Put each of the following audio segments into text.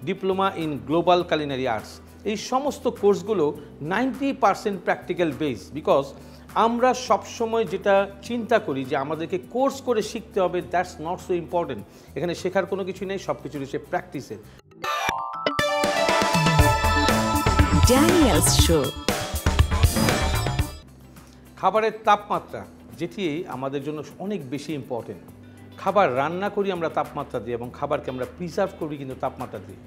Diploma in global culinary arts. এই সমস্ত কোর্সগুলো 90% প্র্যাকটিক্যাল বেস, বিকজ আমরা সবসময় যেটা চিন্তা করি যে আমাদেরকে কোর্স করে শিখতে হবে, দ্যাটস নট সো ইম্পর্টেন্ট। এখানে শেখার কোনো কিছু নেই, সব কিছু রয়েছে প্র্যাকটিসের। Daniels show. খাবারের তাপমাত্রা যেটি আমাদের জন্য অনেক বেশি ইম্পর্টেন্ট। খাবার রান্না করি আমরা তাপমাত্রা দিই এবং খাবারকে আমরা প্রিজার্ভ করি কিন্তু তাপমাত্রা দিই।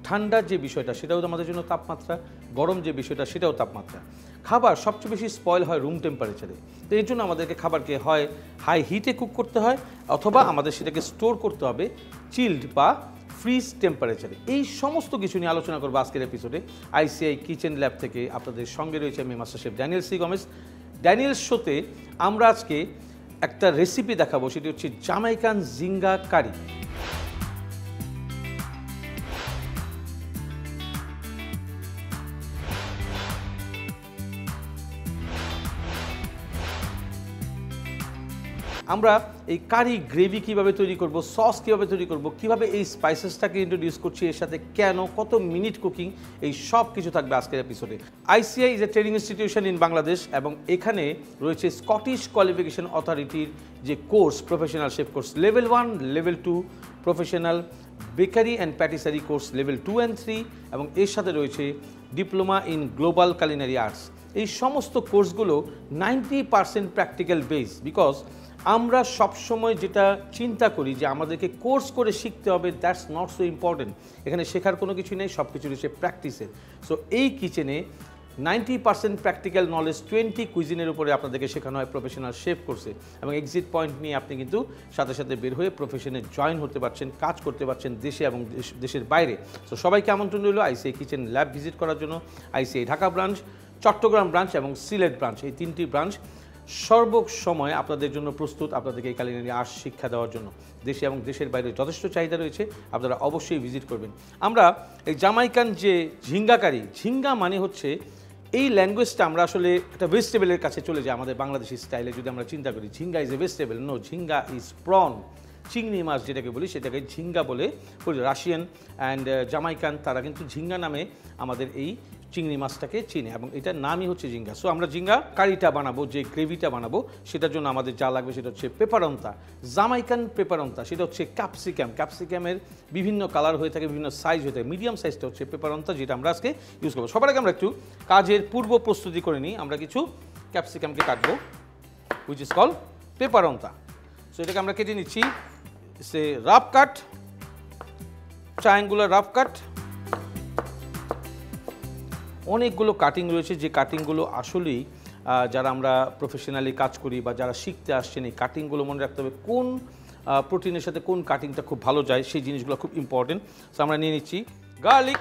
ঠান্ডার যে বিষয়টা সেটাও আমাদের জন্য তাপমাত্রা, গরম যে বিষয়টা সেটাও তাপমাত্রা। খাবার সবচেয়ে বেশি স্পয়েল হয় রুম টেম্পারেচারে। তো এর জন্য আমাদেরকে খাবারকে হয় হাই হিটে কুক করতে হয়, অথবা আমাদের সেটাকে স্টোর করতে হবে চিল্ড বা ফ্রিজ টেম্পারেচারে। এই সমস্ত কিছু নিয়ে আলোচনা করবো আজকের এপিসোডে আইসিআই কিচেন ল্যাব থেকে। আপনাদের সঙ্গে রয়েছে আমি master chef Daniel C Gomez. Daniel's শোতে আমরা আজকে একটা রেসিপি দেখাবো, সেটি হচ্ছে জামাইকান জিঙ্গা কারি। আমরা এই কারি গ্রেভি কিভাবে তৈরি করব, সস কিভাবে তৈরি করব, কিভাবে এই স্পাইসেসটাকে ইন্ট্রোডিউস করছি, এর সাথে কেন, কত মিনিট কুকিং, এই সব কিছু থাকবে আজকের এপিসোডে। ICI is a training institution in Bangladesh এবং এখানে রয়েছে স্কটিশ কোয়ালিফিকেশন অথরিটির যে course, professional chef course level 1, level 2, professional bakery and patisserie course level 2 and 3, এবং এর সাথে রয়েছে diploma in global culinary arts. এই সমস্ত কোর্সগুলো 90% প্র্যাকটিক্যাল বেস, বিকজ আমরা সবসময় যেটা চিন্তা করি যে আমাদেরকে কোর্স করে শিখতে হবে, দ্যাটস নট সো ইম্পর্টেন্ট। এখানে শেখার কোনো কিছু নেই, সব কিছু রয়েছে প্র্যাকটিসের। সো এই কিচেনে 90% প্র্যাকটিক্যাল নলেজ, 20 কুইজিনের উপরে আপনাদেরকে শেখানো হয় প্রফেশনাল শেফ কোর্সে, এবং এক্সিট পয়েন্ট নিয়ে আপনি কিন্তু সাথে সাথে বের হয়ে প্রফেশনে জয়েন হতে পারছেন, কাজ করতে পারছেন দেশে এবং দেশের বাইরে। সো সবাইকে আমন্ত্রণ রইল আইসিআই কিচেন ল্যাব ভিজিট করার জন্য। ICI Dhaka branch, Chattogram branch এবং সিলেট ব্রাঞ্চ, এই 3টি ব্রাঞ্চ সর্বসময় আপনাদের জন্য প্রস্তুত আপনাদেরকে এই কুলিনারি আর্টস শিক্ষা দেওয়ার জন্য। দেশে এবং দেশের বাইরে যথেষ্ট চাহিদা রয়েছে, আপনারা অবশ্যই ভিজিট করবেন। আমরা এই জামাইকান যে ঝিঙ্গা কারি, ঝিঙ্গা মানে হচ্ছে এই ল্যাঙ্গুয়েজটা আমরা আসলে একটা ভেজিটেবলের কাছে চলে যাই আমাদের বাংলাদেশি স্টাইলে। যদি আমরা চিন্তা করি ঝিঙ্গা ইজ এ ভেজিটেবল, নো, ঝিঙ্গা ইজ প্রন, চিংড়ি মাছ যেটাকে বলি সেটাকে ঝিঙ্গা বলে। রাশিয়ান অ্যান্ড জামাইকান তারা কিন্তু ঝিঙ্গা নামে আমাদের এই চিংড়ি মাছটাকে চিনে, এবং এটার নামই হচ্ছে ঝিঙ্গা। সো আমরা ঝিঙ্গা কারিটা বানাবো, যে গ্রেভিটা বানাবো, সেটার জন্য আমাদের যা লাগবে সেটা হচ্ছে পেপারন্তা, জামাইকান পেপারন্তা। সেটা হচ্ছে ক্যাপসিকাম, ক্যাপসিকামের বিভিন্ন কালার হয়ে থাকে, বিভিন্ন সাইজ হয়ে থাকে। মিডিয়াম সাইজটা হচ্ছে পেপারন্তা, যেটা আমরা আজকে ইউজ করবো। সবার আগে আমরা একটু কাজের পূর্ব প্রস্তুতি করে নিই। আমরা কিছু ক্যাপসিকামকে কাটবো, হুইচ ইজ কল পেপারন্তা। সো এটাকে আমরা কেটে নিচ্ছি, সে রাফ কাট, ট্রায়াঙ্গুলার রাফ কাট। অনেকগুলো কাটিং রয়েছে, যে কাটিংগুলো আসলেই যারা আমরা প্রফেশনালি কাজ করি বা যারা শিখতে আসছেন, এই কাটিংগুলো মনে রাখতে হবে কোন প্রোটিনের সাথে কোন কাটিংটা খুব ভালো যায়, সেই জিনিসগুলো খুব ইম্পর্টেন্ট। সো আমরা নিয়ে নিচ্ছি গার্লিক।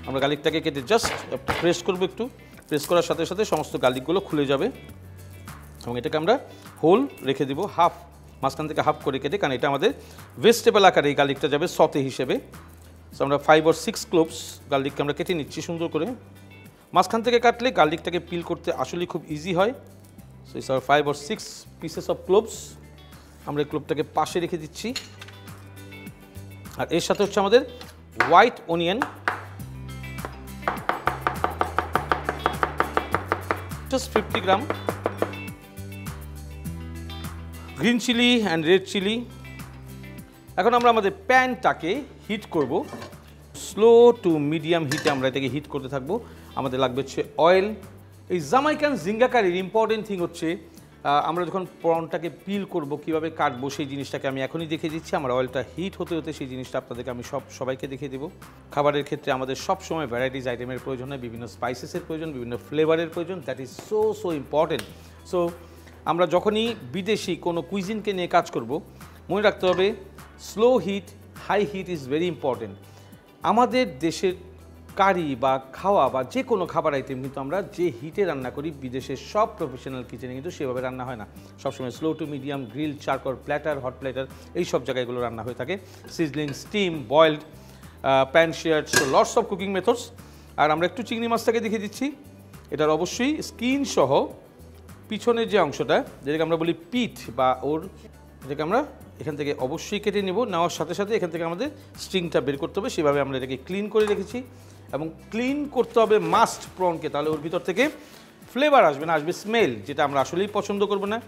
আমরা গার্লিকটাকে কেটে জাস্ট প্রেস করবো, একটু প্রেস করার সাথে সাথে সমস্ত গার্লিকগুলো খুলে যাবে, এবং এটাকে আমরা হোল রেখে দিব, হাফ, মাঝখান থেকে হাফ করে কেটে, কারণ এটা আমাদের ভেজিটেবল আকারে এই গার্লিকটা যাবে সতে হিসেবে। সো আমরা 5 or 6 ক্লোভস গার্লিককে আমরা কেটে নিচ্ছি সুন্দর করে। মাঝখান থেকে কাটলে গার্লিকটাকে পিল করতে আসলে খুব ইজি হয়। So it's hour 5 or 6 pieces of cloves. আমরা এই ক্লোভটাকে পাশে রেখে দিচ্ছি। আর এর সাথে হচ্ছে আমাদের white onion, just 50 gram, green chilli and red chilli. এখন আমরা আমাদের প্যানটাকে হিট করব, স্লো টু মিডিয়াম হিটে আমরা এটাকে হিট করতে থাকবো। আমাদের লাগবে হচ্ছে অয়েল। এই জামাইকান জিঙ্গা কারির ইম্পর্টেন্ট থিং হচ্ছে আমরা যখন প্রনটাকে পিল করব, কীভাবে কাটবো, সেই জিনিসটাকে আমি এখনই দেখিয়ে দিচ্ছি। আমার অয়েলটা হিট হতে হতে সেই জিনিসটা আপনাদেরকে আমি সবাইকে দেখিয়ে দেবো। খাবারের ক্ষেত্রে আমাদের সবসময় ভ্যারাইটিস আইটেমের প্রয়োজন হয়, বিভিন্ন স্পাইসেসের প্রয়োজন, বিভিন্ন ফ্লেভারের প্রয়োজন। That is so important. So আমরা যখনই বিদেশি কোনো কুইজিনকে নিয়ে কাজ করব, মনে রাখতে হবে slow heat, high heat is very important. আমাদের দেশের কারি বা খাওয়া বা যে কোনো খাবার আইটেম কিন্তু আমরা যে হিটে রান্না করি, বিদেশের সব প্রফেশনাল কিচেনে কিন্তু সেভাবে রান্না হয় না। সবসময় slow to medium, grill, charcoal, platter, hot platter, এই সব জায়গাগুলো রান্না হয়ে থাকে। Sizzling, steam, boiled, pan seared, so lots of cooking methods. আর আমরা একটু চিংড়ি মাছটাকে দেখিয়ে দিচ্ছি। এটার অবশ্যই স্কিন সহ পিছনের যে অংশটা, যেটাকে আমরা বলি পিঠ বা ওর এটাকে আমরা এখান থেকে অবশ্যই কেটে নেব, নেওয়ার সাথে সাথে এখান থেকে আমাদের স্ট্রিংটা বের করতে হবে, সেভাবে আমরা এটাকে ক্লিন করে রেখেছি। এবং ক্লিন করতে হবে মাস্ট প্রনকে, তাহলে ওর ভিতর থেকে ফ্লেভার আসবে না, আসবে স্মেল, যেটা আমরা আসলেই পছন্দ করব না।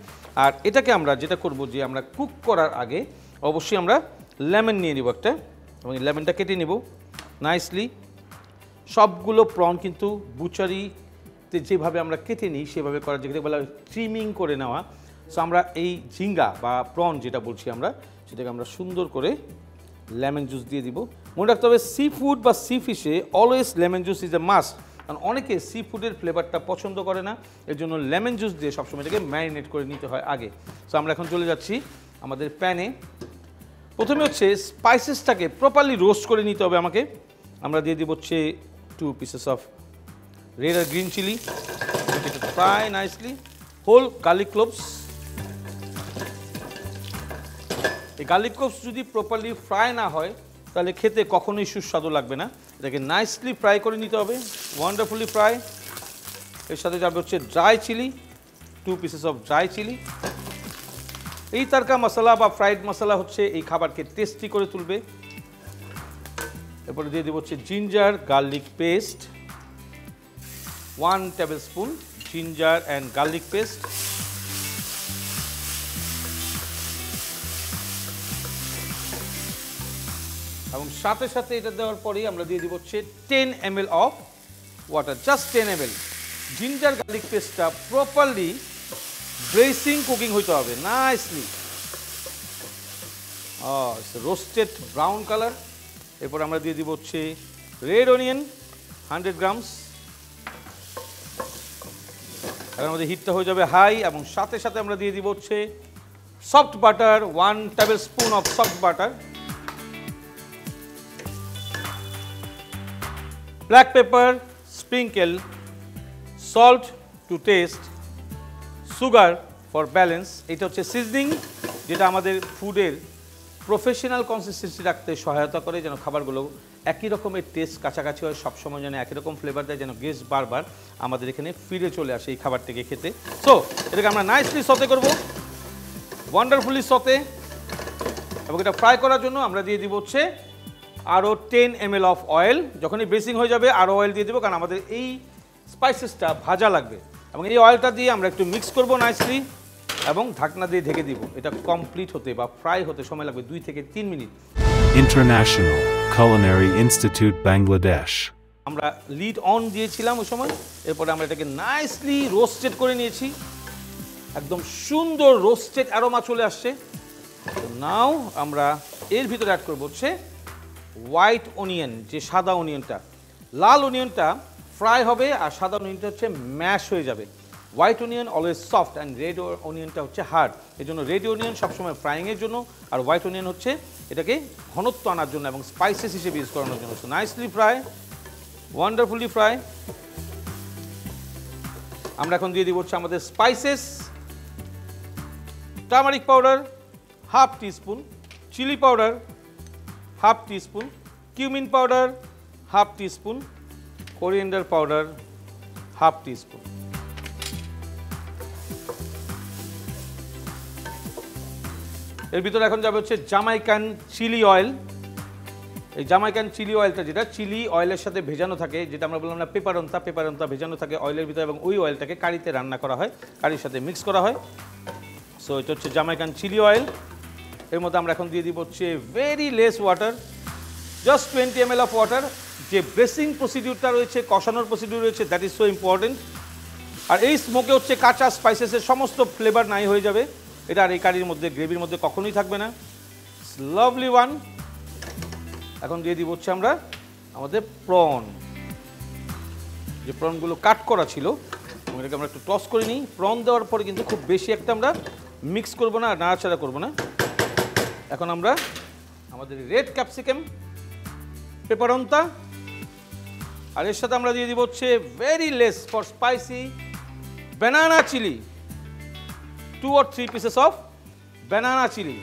আর এটাকে আমরা যেটা করব যে আমরা কুক করার আগে অবশ্যই আমরা লেমন নিয়ে নিব একটা, এবং এই লেমনটা কেটে নেব নাইসলি। সবগুলো প্রন কিন্তু বুচারিতে যেভাবে আমরা কেটে নিই সেভাবে করা, যেটাকে বলা হয় ট্রিমিং করে নেওয়া। সো আমরা এই ঝিঙ্গা বা প্রন যেটা বলছি আমরা, সেটাকে আমরা সুন্দর করে লেমন জুস দিয়ে দিব। মনে রাখতে হবে সি ফুড বা সি ফিশে always lemon juice is a must, কারণ অনেকে সি ফুডের ফ্লেভারটা পছন্দ করে না, এর জন্য লেমন জুস দিয়ে সবসময় এটাকে ম্যারিনেট করে নিতে হয় আগে। সো আমরা এখন চলে যাচ্ছি আমাদের প্যানে। প্রথমে হচ্ছে স্পাইসেসটাকে প্রপারলি রোস্ট করে নিতে হবে আমাকে। আমরা দিয়ে দিব হচ্ছে 2 pieces অফ রেড আর green chilli, fry nicely. Whole garlic cloves, এই গার্লিক ক্লোভস যদি প্রপারলি ফ্রাই না হয় তাহলে খেতে কখনোই সুস্বাদু লাগবে না। এটাকে নাইসলি ফ্রাই করে নিতে হবে, ওয়ান্ডারফুলি ফ্রাই। এর সাথে যাবে হচ্ছে dry chilli, 2 pieces of dry chilli. এই তারকা মশলা বা ফ্রাইড মশলা হচ্ছে এই খাবারকে টেস্টি করে তুলবে। এরপরে দিয়ে দেবো হচ্ছে ginger garlic paste, 1 tablespoon ginger and garlic paste. এবং সাথে সাথে এটা দেওয়ার পরেই আমরা দিয়ে দিব হচ্ছে 10 ml of water, just 10 ml। Ginger garlic পেস্টটা প্রপারলি ব্রেসিং কুকিং হইতে হবে নাইসলি, রোস্টেড ব্রাউন কালার। এরপর আমরা দিয়ে দিব হচ্ছে রেড অনিয়ন 100 grams। এখন আমাদের হিটটা হয়ে যাবে হাই, এবং সাথে সাথে আমরা দিয়ে দিব হচ্ছে soft butter, 1 tablespoon of soft butter. Black pepper sprinkle, salt to taste, sugar for balance. এটা হচ্ছে সিজনিং, যেটা আমাদের ফুডের প্রফেশনাল কনসিস্টেন্সি রাখতে সহায়তা করে, যেন খাবারগুলো একই রকমের টেস্ট কাছাকাছি হয়, সবসময় যেন একই রকম ফ্লেভার দেয়, যেন গেস্ট বারবার আমাদের এখানে ফিরে চলে আসে এই খাবারটিকে খেতে। সো এটাকে আমরা নাইসলি সতে করব, ওয়ান্ডারফুলি সতে। এবং এটা ফ্রাই করার জন্য আমরা দিয়ে দিব হচ্ছে আরও 10 ml অফ অয়েল। যখনই ব্রেসিং হয়ে যাবে আরও অয়েল দিয়ে দেবো, কারণ আমাদের এই স্পাইসেসটা ভাজা লাগবে। এবং এই অয়েলটা দিয়ে আমরা একটু মিক্স করব নাইসলি, এবং ঢাকনা দিয়ে ঢেকে দিব। এটা কমপ্লিট হতে বা ফ্রাই হতে সময় লাগবে 2 থেকে 3 minute. International Culinary Institute, Bangladesh. আমরা লিড অন দিয়েছিলাম ওই সময়। এরপরে আমরা এটাকে নাইসলি রোস্টেড করে নিয়েছি, একদম সুন্দর রোস্টেড অ্যারোমা চলে আসছে। নাও আমরা এর ভিতরে অ্যাড করবো হচ্ছে হোয়াইট অনিয়ন, যে সাদা অনিয়নটা। লাল অনিয়নটা ফ্রাই হবে আর সাদা অনিয়নটা হচ্ছে ম্যাশ হয়ে যাবে। White onion always soft and red অনিয়নটা হচ্ছে হার্ড। এই জন্য রেড অনিয়ন সবসময় ফ্রাইংয়ের জন্য, আর হোয়াইট অনিয়ন হচ্ছে এটাকে ঘনত্ব আনার জন্য এবং স্পাইসেস হিসেবে ইউজ করানোর জন্য। So nicely fry, wonderfully fry. আমরা এখন দিয়ে দিব হচ্ছে আমাদের spices. Turmeric powder half teaspoon, chilli powder half teaspoon, cumin powder half teaspoon, coriander powder half teaspoon. এর ভিতরে এখন যাবে হচ্ছে জামাইকান চিলি অয়েল। এই জামাইকান চিলি অয়েলটা যেটা চিলি অয়েলের সাথে ভেজানো থাকে, যেটা আমরা বললাম না পেপারন্তা ভেজানো থাকে অয়েলের ভিতরে, এবং ওই অয়েলটাকে কারিতে রান্না করা হয়, কারির সাথে মিক্স করা হয়। সো এটা হচ্ছে জামাইকান চিলি অয়েল। এর মধ্যে আমরা এখন দিয়ে দিব হচ্ছে very less water, just 20 ml of water. যে ব্রেসিং প্রসিডিউরটা রয়েছে, কষানোর প্রসিডিউর রয়েছে, দ্যাট ইজ সো ইম্পর্টেন্ট। আর এই স্মোকে হচ্ছে কাঁচা স্পাইসেসের সমস্ত ফ্লেভার নাই হয়ে যাবে, এটা আর এই কারির মধ্যে, গ্রেভির মধ্যে কখনোই থাকবে না। Lovely one. এখন দিয়ে দিব হচ্ছে আমরা আমাদের প্রন, যে প্রনগুলো কাট করা ছিল, এটাকে আমরা একটু টস করে নিই। প্রন দেওয়ার পরে কিন্তু খুব বেশি একটা আমরা মিক্স করবো না, নাড়াচাড়া করবো না। এখন আমরা আমাদের রেড ক্যাপসিকাম, পেপারন্তা, আর এর সাথে আমরা দিয়ে দিব হচ্ছে very less for spicy banana chilli, 2 or 3 pieces of banana chili.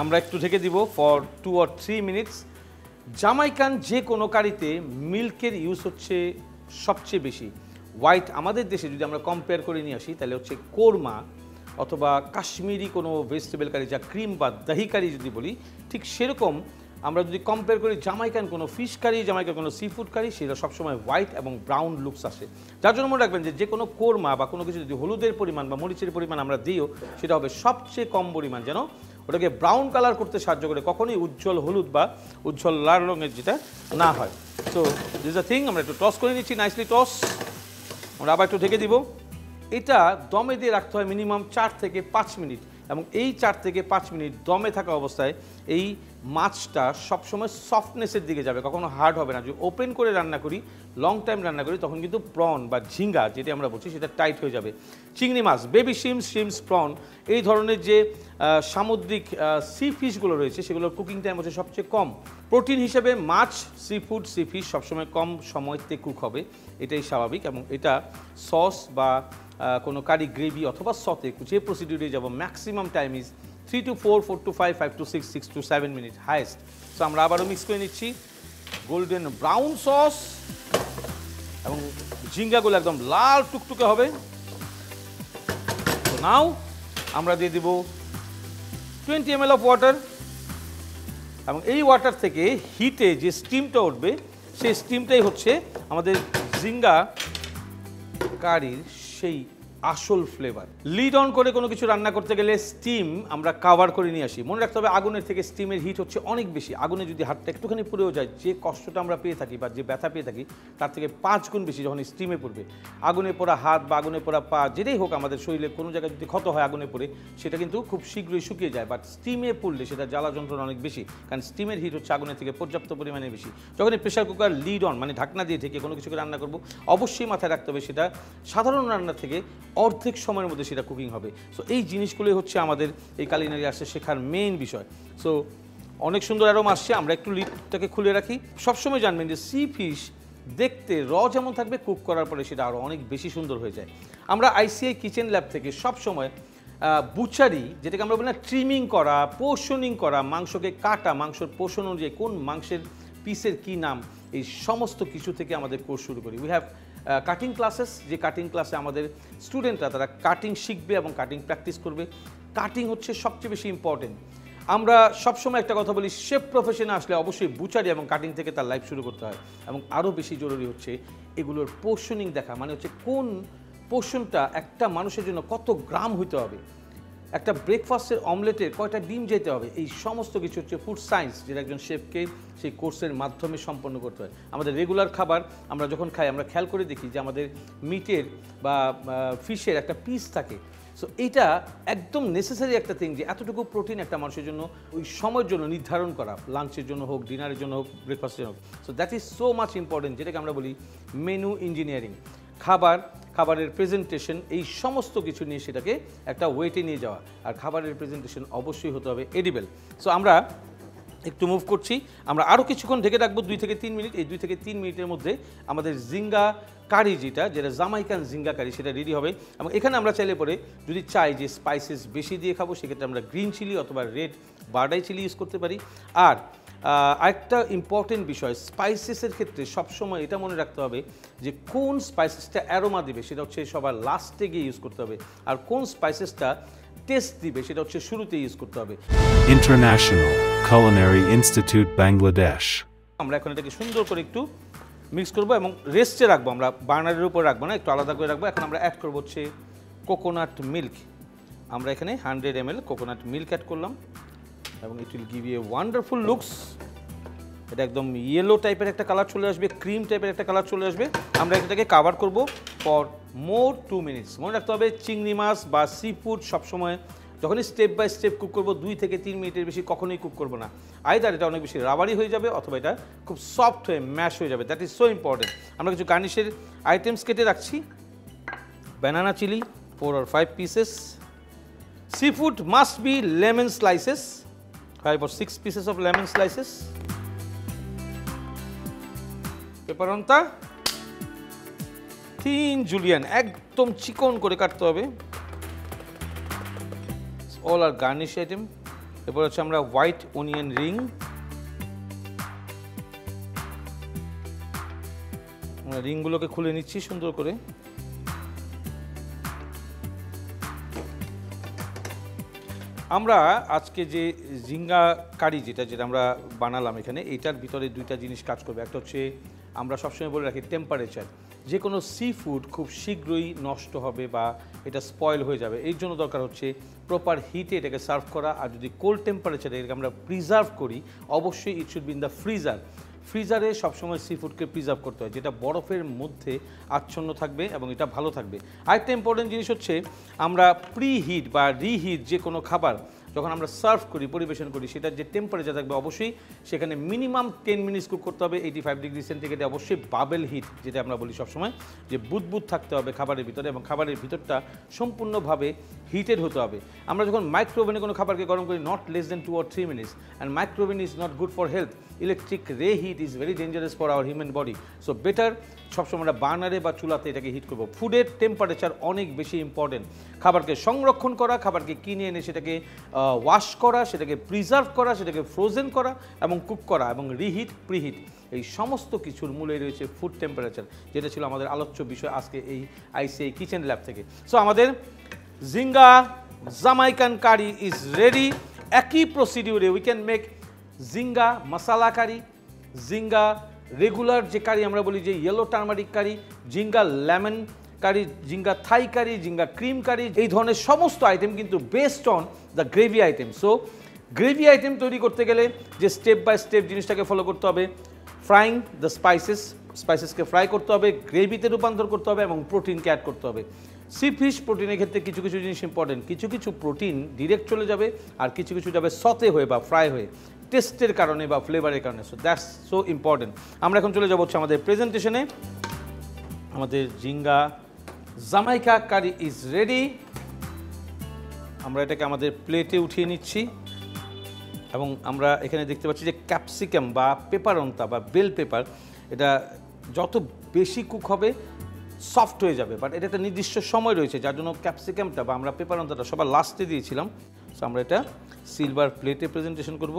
আমরা একটু ঢেকে দিব ফর 2 or 3 minutes। জামাইকান যে কোনো কারিতে মিল্কের ইউজ হচ্ছে সবচেয়ে বেশি। হোয়াইট আমাদের দেশে যদি আমরা কম্পেয়ার করে নিয়ে আসি তাহলে হচ্ছে কোরমা অথবা কাশ্মীরি কোনো ভেজিটেবল কারি, যা ক্রিম বা দহি কারি যদি বলি, ঠিক সেরকম আমরা যদি কম্পেয়ার করি জামাইকান কোনো ফিশ কারি, জামাইকান কোনো সি ফুড কারি, সেটা সবসময় হোয়াইট এবং ব্রাউন লুকস আসে। যার জন্য মনে রাখবেন যে কোনো কোরমা বা কোনো কিছু যদি হলুদের পরিমাণ বা মরিচের পরিমাণ আমরা দিও, সেটা হবে সবচেয়ে কম পরিমাণ, যেন ওটাকে ব্রাউন কালার করতে সাহায্য করে, কখনোই উজ্জ্বল হলুদ বা উজ্জ্বল লাল রঙের যেটা না হয়। So this a thing. আমরা একটু টস করে নিচ্ছি, নাইসলি টস। আমরা আবার একটু ঢেকে দিব। এটা দমে দিয়ে রাখতে হয় মিনিমাম 4 থেকে 5 মিনিট, এবং এই 4 থেকে 5 মিনিট দমে থাকা অবস্থায় এই মাছটা সবসময় সফটনেসের দিকে যাবে, কখনো হার্ড হবে না। যদি ওপেন করে রান্না করি, লং টাইম রান্না করি, তখন কিন্তু প্রন বা ঝিঙ্গা যেটা আমরা বলছি সেটা টাইট হয়ে যাবে। চিংড়ি মাছ, বেবি শিমস, প্রন, এই ধরনের যে সামুদ্রিক সি ফিশগুলো রয়েছে সেগুলোর কুকিং টাইম হচ্ছে সবচেয়ে কম। প্রোটিন হিসেবে মাছ, সি ফুড, সি ফিশ সবসময় কম সময়তে কুক হবে, এটাই স্বাভাবিক। এবং এটা সস বা কোনো কারি, গ্রেভি অথবা সতে যে প্রসিডিউরে যাব, maximum time is 3 to 4, 4 to 5, 5 to 6, 6 to 7 minute highest. So আমরা আবারও মিক্স করে নিচ্ছি। গোল্ডেন ব্রাউন সস এবং ঝিঙ্গাগুলো একদম লাল টুকটুকে হবে। তো নাও আমরা দিয়ে দিব 20 ml অফ ওয়াটার, এবং এই ওয়াটার থেকে হিটে যে স্টিমটা উঠবে সেই স্টিমটাই হচ্ছে আমাদের ঝিঙ্গা কারির সেই আসল ফ্লেভার। লিড অন করে কোনো কিছু রান্না করতে গেলে স্টিম আমরা কাভার করে নিয়ে আসি। মনে রাখতে হবে আগুনের থেকে স্টিমের হিট হচ্ছে অনেক বেশি। আগুনে যদি হাতটা একটুখানি পুড়েও যায়, যে কষ্টটা আমরা পেয়ে থাকি বা যে ব্যথা পেয়ে থাকি তার থেকে 5 গুণ বেশি যখন স্টিমে পড়বে। আগুনে পোড়া হাত বা আগুনে পোড়া পা, যেটাই হোক আমাদের শরীরে কোনো জায়গায় যদি ক্ষত হয় আগুনে পড়ে, সেটা কিন্তু খুব শীঘ্রই শুকিয়ে যায়। বাট স্টিমে পড়লে সেটা জ্বালা যন্ত্রণা অনেক বেশি, কারণ স্টিমের হিট হচ্ছে আগুনের থেকে পর্যাপ্ত পরিমাণে বেশি। যখন এই প্রেশার কুকার লিড অন মানে ঢাকনা দিয়ে ঢেকে কোনো কিছুকে রান্না করব, অবশ্যই মাথায় রাখতে হবে সেটা সাধারণ রান্না থেকে অর্ধেক সময়ের মধ্যে সেটা কুকিং হবে। সো এই জিনিসগুলোই হচ্ছে আমাদের এই কালিনারি আর্টসে শেখার মেইন বিষয়। সো অনেক সুন্দর অ্যারোমা আসছে। আমরা একটু লিডটাকে খুলে রাখি। সবসময় জানবেন যে সি ফিশ দেখতে যেমন থাকবে, কুক করার পরে সেটা আরও অনেক বেশি সুন্দর হয়ে যায়। আমরা আইসিআই কিচেন ল্যাব থেকে সবসময় বুচারি, যেটাকে আমরা বলি না ট্রিমিং করা, পোর্শনিং করা, মাংসকে কাটা, মাংসের পোর্শন অনুযায়ী কোন মাংসের পিসের কি নাম, এই সমস্ত কিছু থেকে আমাদের কোর্স শুরু করি। উই হ্যাভ কাটিং ক্লাসেস, যে কাটিং ক্লাসে আমাদের স্টুডেন্টরা তারা কাটিং শিখবে এবং কাটিং প্র্যাকটিস করবে। কাটিং হচ্ছে সবচেয়ে বেশি ইম্পর্টেন্ট। আমরা সবসময় একটা কথা বলি, শেফ প্রফেশনে আসলে অবশ্যই বুচারি এবং কাটিং থেকে তার লাইফ শুরু করতে হয়। এবং আরও বেশি জরুরি হচ্ছে এগুলোর পোর্শনিং দেখা, মানে হচ্ছে কোন পোর্শনটা একটা মানুষের জন্য কত গ্রাম হইতে হবে, একটা ব্রেকফাস্টের অমলেটের কয়টা ডিম যেতে হবে, এই সমস্ত কিছু হচ্ছে ফুড সায়েন্স, যেটা একজন শেফকে সেই কোর্সের মাধ্যমে সম্পন্ন করতে হয়। আমাদের রেগুলার খাবার আমরা যখন খাই, আমরা খেয়াল করে দেখি যে আমাদের মিটের বা ফিশের একটা পিস থাকে। সো এইটা একদম নেসেসারি একটা থিং যে এতটুকু প্রোটিন একটা মানুষের জন্য ওই সময়ের জন্য নির্ধারণ করা, লাঞ্চের জন্য হোক, ডিনারের জন্য হোক, ব্রেকফাস্টের জন্য হোক। So that is so much important, যেটাকে আমরা বলি মেনু ইঞ্জিনিয়ারিং। খাবারের প্রেজেন্টেশন, এই সমস্ত কিছু নিয়ে সেটাকে একটা ওয়েটে নিয়ে যাওয়া। আর খাবারের প্রেজেন্টেশন অবশ্যই হতে হবে এডিবল। সো আমরা একটু মুভ করছি। আমরা আরও কিছুক্ষণ ঢেকে রাখবো 2 থেকে 3 মিনিট। এই 2 থেকে 3 মিনিটের মধ্যে আমাদের জিঙ্গা কারি, যেটা জামাইকান জিঙ্গা কারি, সেটা রেডি হবে। এবং এখানে আমরা চাইলে পরে যদি চাই যে স্পাইসেস বেশি দিয়ে খাবো, সেক্ষেত্রে আমরা গ্রিন চিলি অথবা রেড বার্ডাই চিলি ইউজ করতে পারি। আর আরেকটা ইম্পর্টেন্ট বিষয়, স্পাইসেসের ক্ষেত্রে সবসময় এটা মনে রাখতে হবে যে কোন স্পাইসেসটা অ্যারোমা দেবে সেটা হচ্ছে সবার লাস্টে গিয়ে ইউজ করতে হবে, আর কোন স্পাইসেসটা টেস্ট দিবে সেটা হচ্ছে শুরুতে ইউজ করতে হবে। International Culinary Institute, Bangladesh. আমরা এখন এটাকে সুন্দর করে একটু মিক্স করবো এবং রেস্টে রাখবো। আমরা বার্নারের উপর রাখবো না, একটু আলাদা করে রাখবো। এখন আমরা অ্যাড করবো হচ্ছে কোকোনাট মিল্ক। আমরা এখানে 100 ml কোকোনাট মিল্ক অ্যাড করলাম এবং it will give you a wonderful looks. এটা একদম ইয়েলো টাইপের একটা কালার চলে আসবে, ক্রিম টাইপের একটা কালার চলে আসবে। আমরা এটাকে কাভার করব ফর মোর 2 মিনিটস। মনে রাখতে হবে চিংড়ি মাছ বা সি ফুড সবসময় যখনই স্টেপ বাই স্টেপ কুক করবো 2 থেকে 3 মিনিটের বেশি কখনোই কুক করবো না। আইদার এটা অনেক বেশি রাবারি হয়ে যাবে অথবা এটা খুব সফট হয়ে ম্যাশ হয়ে যাবে। That is so important. আমরা কিছু গার্নিশের আইটেমস কেটে রাখছি। banana chili 4 or 5 pieces. Seafood must be lemon slices, 5 or 6 pieces of lemon slices. Peperonta thin julienne, একদম চিকন করে কাটতে হবে। All are garnish item. এরপর হচ্ছে আমরা হোয়াইট অনিয়ন রিং, আমরা রিংগুলোকে খুলে নিচ্ছি সুন্দর করে। আমরা আজকে যে ঝিঙ্গা কারি যেটা আমরা বানালাম এখানে, এইটার ভিতরে দুইটা জিনিস কাজ করবে। একটা হচ্ছে আমরা সবসময় বলে রাখি টেম্পারেচার। যে কোনো সি ফুড খুব শীঘ্রই নষ্ট হবে বা এটা স্পয়েল হয়ে যাবে, এই জন্য দরকার হচ্ছে প্রপার হিটে এটাকে সার্ভ করা। আর যদি কোল্ড টেম্পারেচারে এটাকে আমরা প্রিজার্ভ করি, অবশ্যই it should be in the freezer. ফ্রিজারে সবসময় সি ফুডকে প্রিজার্ভ করতে হয়, যেটা বরফের মধ্যে আচ্ছন্ন থাকবে এবং এটা ভালো থাকবে। আরেকটা ইম্পর্টেন্ট জিনিস হচ্ছে আমরা প্রি হিট বা রিহিট যে কোনো খাবার যখন আমরা সার্ভ করি, পরিবেশন করি, সেটার যে টেম্পারেচার থাকবে অবশ্যই সেখানে মিনিমাম 10 মিনিটস কুক করতে হবে 85 ডিগ্রি সেন্টিগ্রেডে। অবশ্যই বাবেল হিট, যেটা আমরা বলি সবসময়, যে বুদবুদ থাকতে হবে খাবারের ভিতরে এবং খাবারের ভিতরটা সম্পূর্ণভাবে হিটেড হতে হবে। আমরা যখন মাইক্রোওভেনে কোনো খাবারকে গরম করি, not less than 2 or 3 minutes, and microwave is not good for health. Electric ray heat is very dangerous for our human body. So better সবসময় আমরা বার্নারে বা চুলাতে এটাকে হিট করবো। ফুডের টেম্পারেচার অনেক বেশি ইম্পর্টেন্ট। খাবারকে সংরক্ষণ করা, খাবারকে কিনে এনে সেটাকে ওয়াশ করা, সেটাকে প্রিজার্ভ করা, সেটাকে ফ্রোজেন করা এবং কুক করা এবং রিহিট, প্রিহিট, এই সমস্ত কিছুর মূলে রয়েছে ফুড টেম্পারেচার, যেটা ছিল আমাদের আলোচ্য বিষয় আজকে এই আইসিআই কিচেন ল্যাব থেকে। সো আমাদের ঝিঙ্গা জামাইকান কারি ইজ রেডি। একই প্রসিডিউরে উই ক্যান মেক ঝিঙ্গা মশালা কারি, ঝিঙ্গা রেগুলার যে কারি আমরা বলি যে ইয়েলো টার্মারিক কারি, ঝিঙ্গা লেমন কারি, ঝিঙ্গা থাই কারি, ঝিঙ্গা ক্রিম কারি, এই ধরনের সমস্ত আইটেম কিন্তু based on the gravy item. So gravy item তৈরি করতে গেলে যে স্টেপ বাই স্টেপ জিনিসটাকে ফলো করতে হবে, ফ্রাইং দ্য স্পাইসেসকে ফ্রাই করতে হবে, গ্রেভিতে রূপান্তর করতে হবে এবং প্রোটিনকে অ্যাড করতে হবে। সি ফিশ প্রোটিনের ক্ষেত্রে কিছু কিছু জিনিস ইম্পর্টেন্ট, কিছু কিছু প্রোটিন ডিরেক্ট চলে যাবে আর কিছু কিছু যাবে সতে হয়ে বা ফ্রাই হয়ে, টেস্টের কারণে বা ফ্লেভারের কারণে। So that's so important. আমরা এখন চলে যাবো হচ্ছে আমাদের প্রেজেন্টেশনে। আমাদের ঝিঙ্গা জামাইকা কারি ইজ রেডি। আমরা এটাকে আমাদের প্লেটে উঠিয়ে নিচ্ছি এবং আমরা এখানে দেখতে পাচ্ছি যে ক্যাপসিকাম বা পেপারন্তা বা বেল পেপার, এটা যত বেশি কুক হবে সফট হয়ে যাবে, বাট এটা একটা নির্দিষ্ট সময় রয়েছে, যার জন্য ক্যাপসিকামটা বা আমরা পেপারন্তাটা সবার লাস্টে দিয়েছিলাম। সো আমরা এটা সিলভার প্লেটে প্রেজেন্টেশন করব।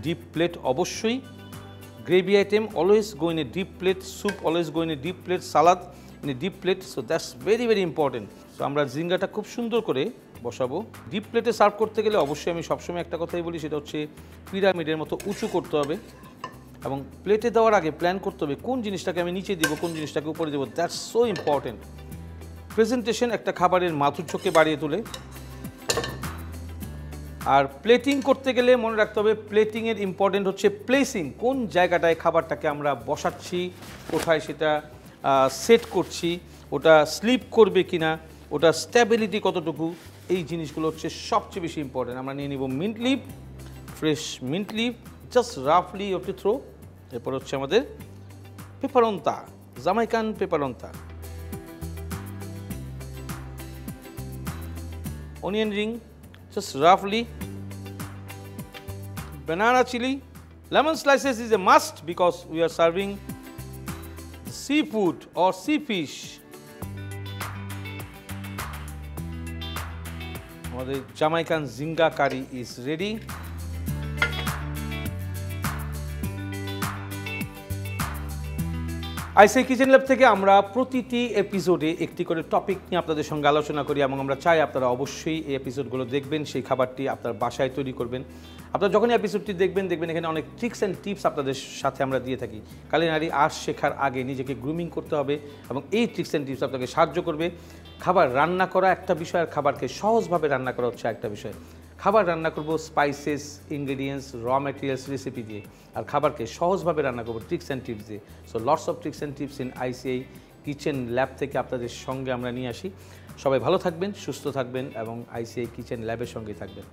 ডিপ প্লেট অবশ্যই। Gravy item always go in a deep plate, soup always go in a deep plate, salad in a deep plate. So that's very very important. So আমরা ঝিঙ্গাটা খুব সুন্দর করে বসাবো। ডিপ প্লেটে serve করতে গেলে অবশ্যই আমি সবসময় একটা কথাই বলি, সেটা হচ্ছে পিরামিডের মতো উঁচু করতে হবে এবং প্লেটে দেওয়ার আগে প্ল্যান করতে হবে কোন জিনিসটাকে আমি নিচে দেবো, কোন জিনিসটাকে উপরে দেবো। That's so important. প্রেজেন্টেশন একটা খাবারের মাধুর্যকে বাড়িয়ে তোলে। আর প্লেটিং করতে গেলে মনে রাখতে হবে প্লেটিংয়ের ইম্পর্টেন্ট হচ্ছে প্লেসিং, কোন জায়গাটায় খাবারটাকে আমরা বসাচ্ছি, কোথায় সেটা সেট করছি, ওটা স্লিপ করবে কিনা, ওটা স্ট্যাবিলিটি কতটুকু, এই জিনিসগুলো হচ্ছে সবচেয়ে বেশি ইম্পর্টেন্ট। আমরা নিয়ে নিব mint leaf, fresh mint leaf, just রাফলি ইউ হ্যাভ টু থ্রো। এরপর হচ্ছে আমাদের peperonata, Jamaican peperonata, onion ring, just roughly, banana chili, lemon slices is a must because we are serving seafood or sea fish. আমাদের Jamaican ঝিঙ্গা কারি is ready. ICI kitchen lab থেকে আমরা প্রতিটি এপিসোডে একটি করে টপিক নিয়ে আপনাদের সঙ্গে আলোচনা করি এবং আমরা চাই আপনারা অবশ্যই এই এপিসোডগুলো দেখবেন, সেই খাবারটি আপনার বাসায় তৈরি করবেন। আপনারা যখনই এপিসোডটি দেখবেন এখানে অনেক ট্রিক্স অ্যান্ড টিপস আপনাদের সাথে আমরা দিয়ে থাকি। কালিনারি আর্ট শেখার আগে নিজেকে গ্রুমিং করতে হবে এবং এই ট্রিক্স অ্যান্ড টিপস আপনাকে সাহায্য করবে। খাবার রান্না করা একটা বিষয়, আর খাবারকে সহজভাবে রান্না করা হচ্ছে একটা বিষয়। খাবার রান্না করব স্পাইসেস, ইনগ্রেডিয়েন্টস, র ম্যাটেরিয়ালস, রেসিপি দিয়ে, আর খাবারকে সহজভাবে রান্না করব ট্রিক্স অ্যান্ড টিপস দিয়ে। So lots of tricks and tips in ICI kitchen lab থেকে আপনাদের সঙ্গে আমরা নিয়ে আসি। সবাই ভালো থাকবেন, সুস্থ থাকবেন এবং আইসিআই কিচেন ল্যাবের সঙ্গেই থাকবেন।